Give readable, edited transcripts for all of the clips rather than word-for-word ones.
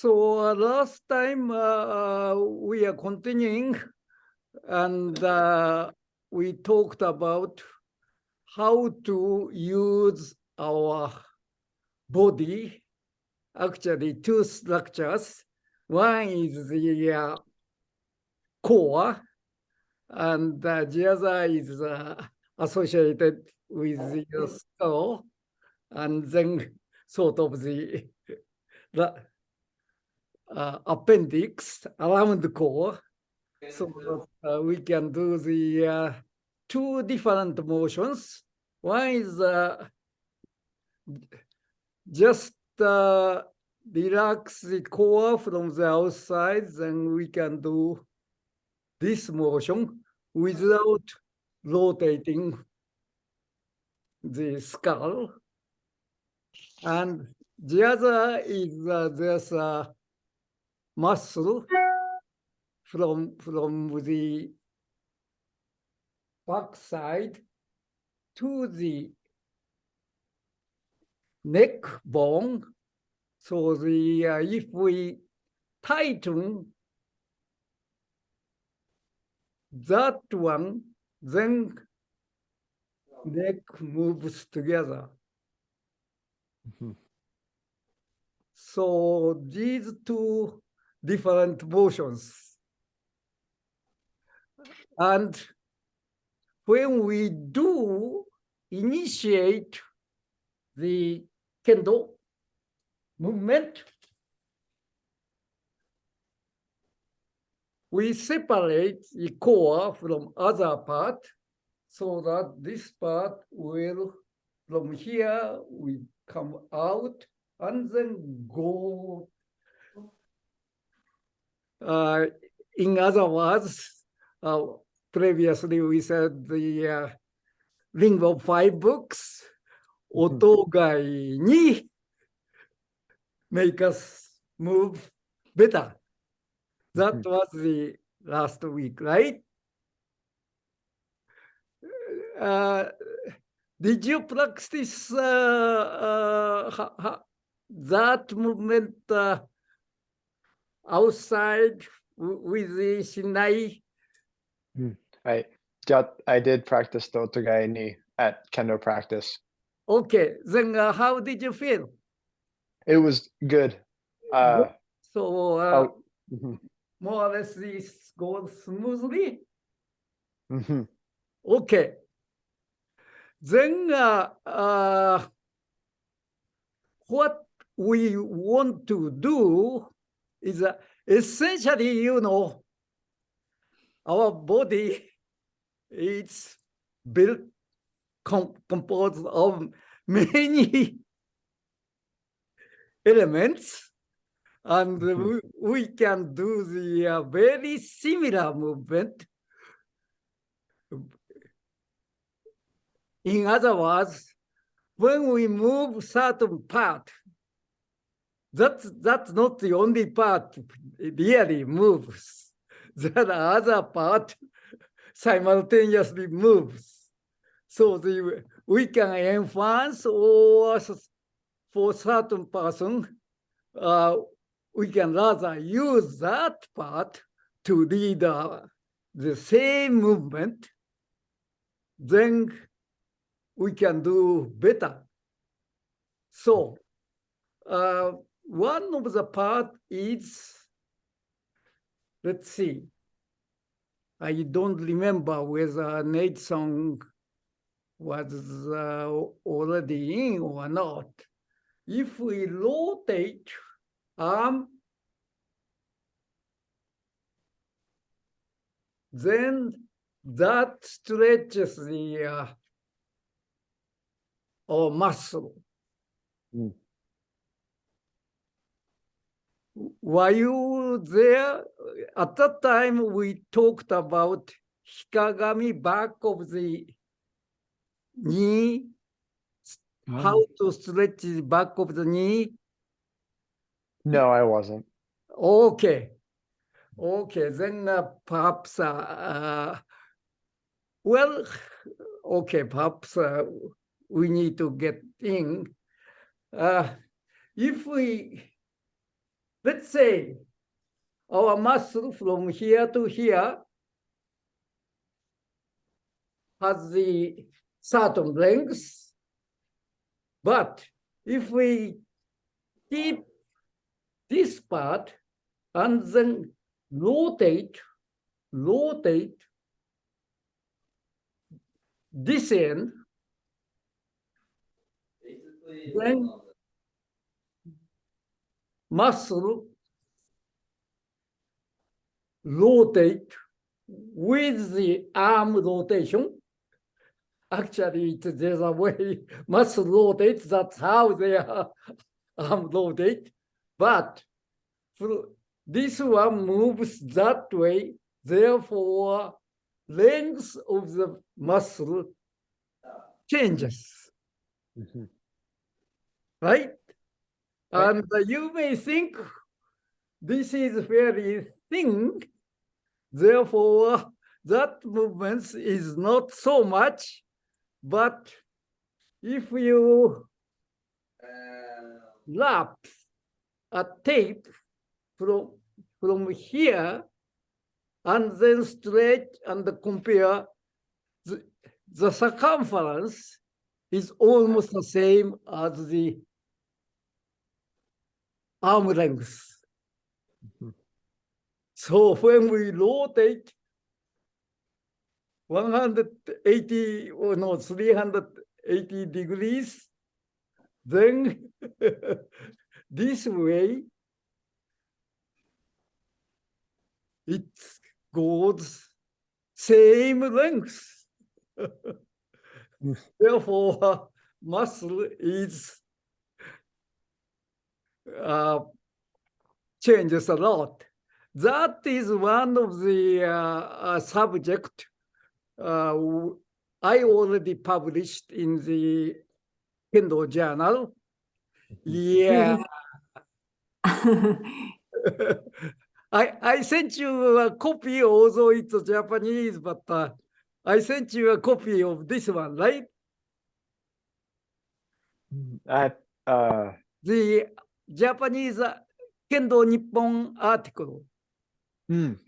So last time we are continuing, and we talked about how to use our body. Actually, two structures. One is the core, and the other is associated with the skull, and then sort of the appendix around the core. So we can do the two different motions. One is just relax the core from the outside, then we can do this motion without rotating the skull. And the other is there's a muscle from the back side to the neck bone. So the if we tighten that one, then neck moves together. Mhm. So these two different motions. And when we do initiate the Kendo movement, we separate the core from other part so that this part will, from here, we come out and then go. In other words, previously we said the ring of five books, otogai ni make us move better. That was the last week, right? Did you practice that movement outside with the Shinai? I did practice the otogai ni at Kendo practice. Okay, then how did you feel? It was good. So Mhm. more or less this goes smoothly. Mhm. Okay. Then what we want to do is essentially, our body is built, composed of many elements, and we can do the very similar movement. In other words, when we move certain part, that's not the only part it really moves. The other part simultaneously moves. So we can enhance, or for certain person, we can rather use that part to lead the same movement, then we can do better. So one of the part is, let's see, I don't remember whether Nate song was already in or not. If we rotate arm, then that stretches the muscle. Mm. Were you there? At that time, we talked about hikagami, back of the knee, how to stretch the back of the knee. No, I wasn't. Okay, then perhaps, well, okay, perhaps we need to get in. If we let's say our muscle from here to here has the certain length, but if we keep this part and then rotate this end, then muscle rotate with the arm rotation. Actually, there's a way muscle rotate. That's how they are arm rotate. But this one moves that way. Therefore, length of the muscle changes, right? Right. And you may think this is very thin. Therefore, that movement is not so much. But if you wrap a tape from here and then stretch and compare, the circumference is almost the same as the arm length. So when we rotate 180 or no 380 degrees, then this way it goes same length. Therefore, muscle is changes a lot. That is one of the subject I already published in the Kendo journal. Yeah. I sent you a copy, although it's Japanese, but I sent you a copy of this one, right? The Japanese Kendo Nippon article.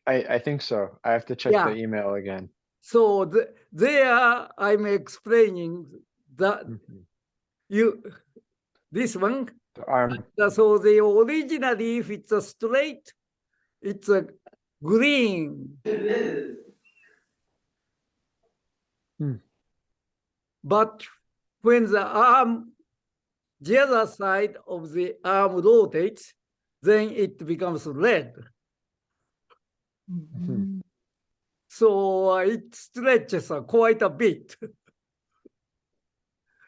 I think so. I have to check the email again. So there I'm explaining that this one. The arm. So the originally, if it's a straight, it's a green. But when the arm, the other side of the arm rotates, then it becomes red. So it stretches quite a bit.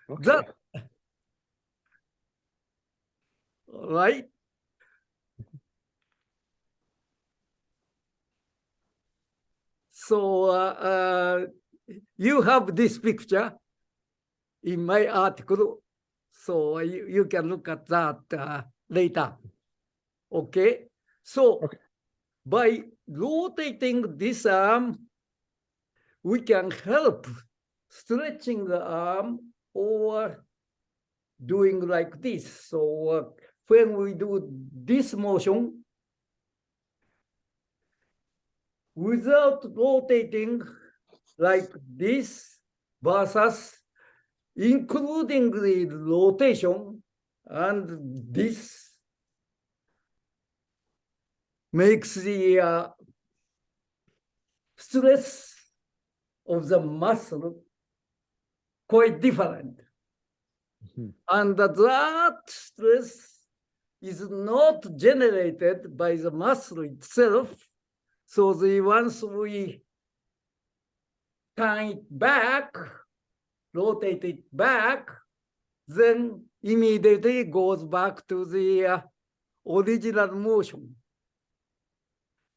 Okay. Right? So you have this picture in my article, so you can look at that later. Okay? So by rotating this arm, we can help stretching the arm or doing like this. So when we do this motion, without rotating like this versus including the rotation, and this makes the stress of the muscle quite different. And that stress is not generated by the muscle itself. So once we turn it back, rotate it back, then immediately goes back to the original motion.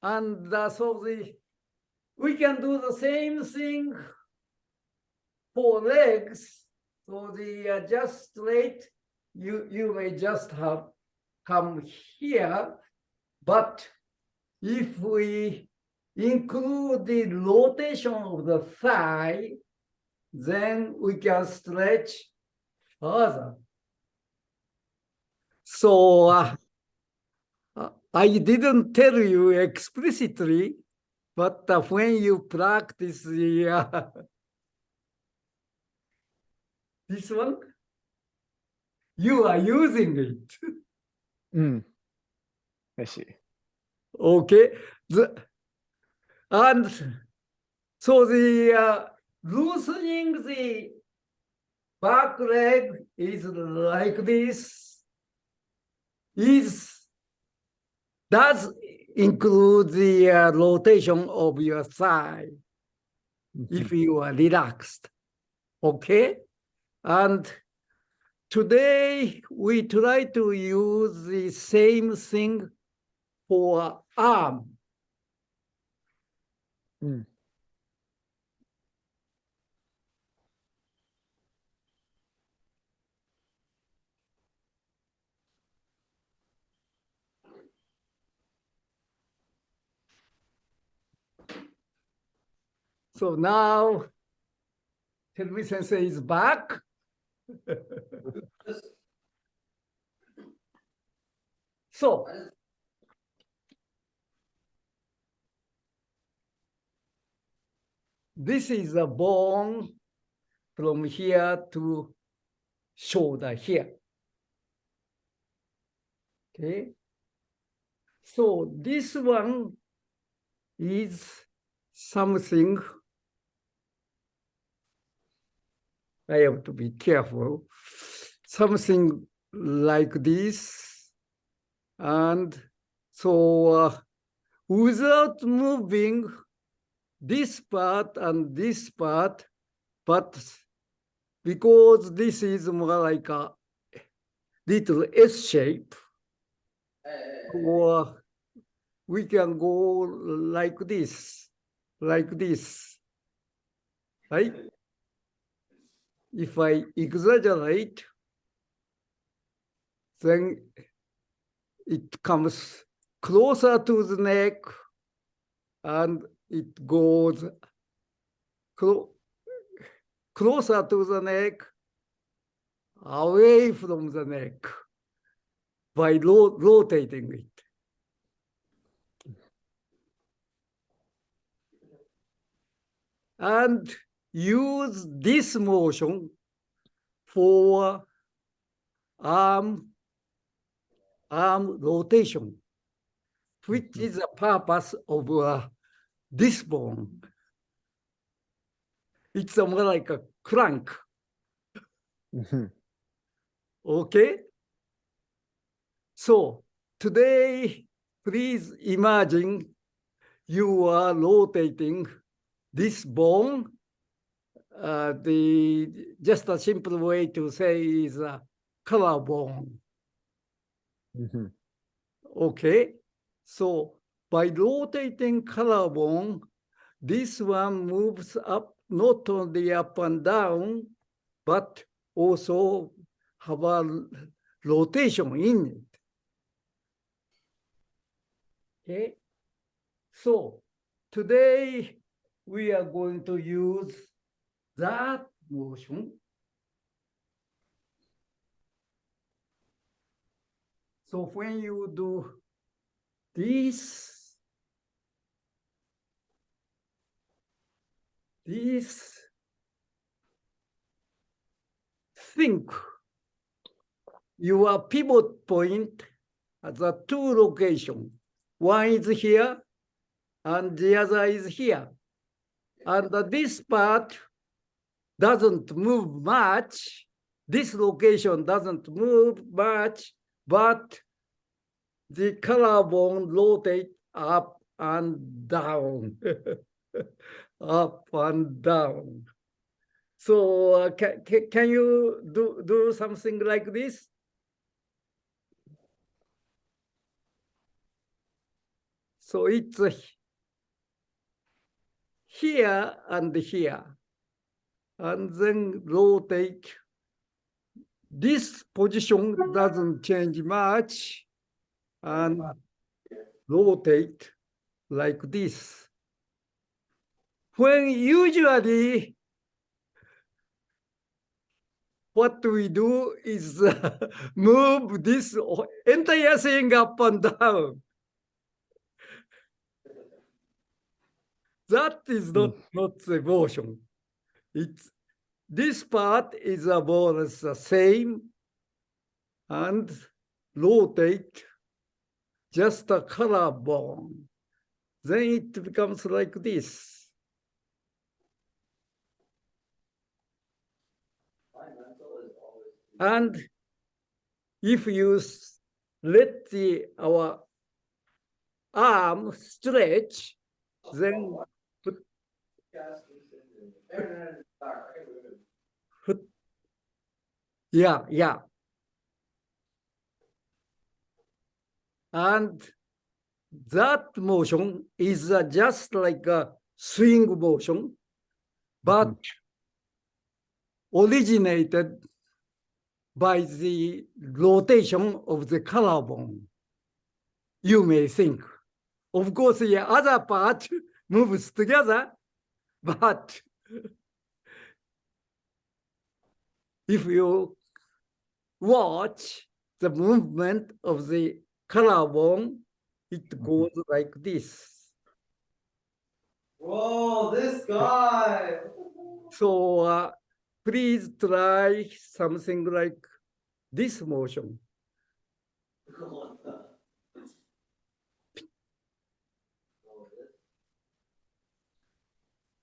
And so we can do the same thing for legs. So just straight, you may just have come here, but if we include the rotation of the thigh, then we can stretch further. So I didn't tell you explicitly, but when you practice this one, you are using it. I see. Okay. And so the loosening the back leg is like this. Does include the rotation of your thigh if you are relaxed. Okay? And today we try to use the same thing for arm. So now Terumi Sensei is back. So this is a bone from here to shoulder here. Okay. So this one is something I have to be careful. Something like this. And so without moving this part and this part, but because this is more like a little S shape, or we can go like this, right? If I exaggerate, then it comes closer to the neck and it goes closer to the neck, away from the neck by rotating it. And use this motion for arm rotation, which is the purpose of this bone. It's more like a crank. Okay? So today, please imagine you are rotating this bone. Just a simple way to say is a collarbone. Okay? So by rotating collarbone, this one moves up, not only up and down, but also have a rotation in it. Okay? So today we are going to use that motion. So when you do this, think your pivot point at the two locations. One is here and the other is here. And this part doesn't move much. This location doesn't move much, but the collarbone rotate up and down, up and down. So can you do something like this? So it's here and here, and then rotate. This position doesn't change much, and rotate like this. When usually what we do is move this entire thing up and down. That is not the motion. This part is more or less the same and rotate just a collarbone. Then it becomes like this. And if you let our arm stretch, then yeah. And that motion is just like a swing motion, but originated by the rotation of the collarbone, you may think. Of course, the other part moves together, but if you watch the movement of the collarbone, it goes like this. Whoa, this guy! So please try something like this motion.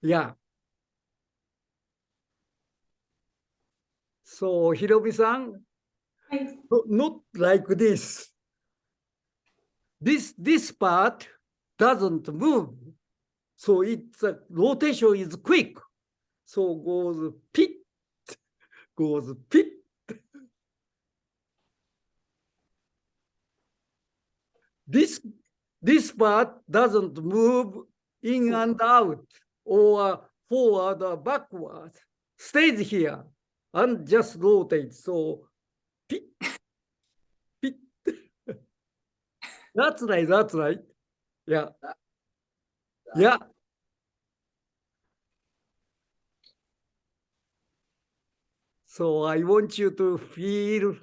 Yeah. So Hiromi-san, not like this. This part doesn't move. So its rotation is quick. So goes pit, goes pit. This part doesn't move in and out or forward or backward. Stays here and just rotates. So pit, pit. That's right. Yeah. Yeah. So I want you to feel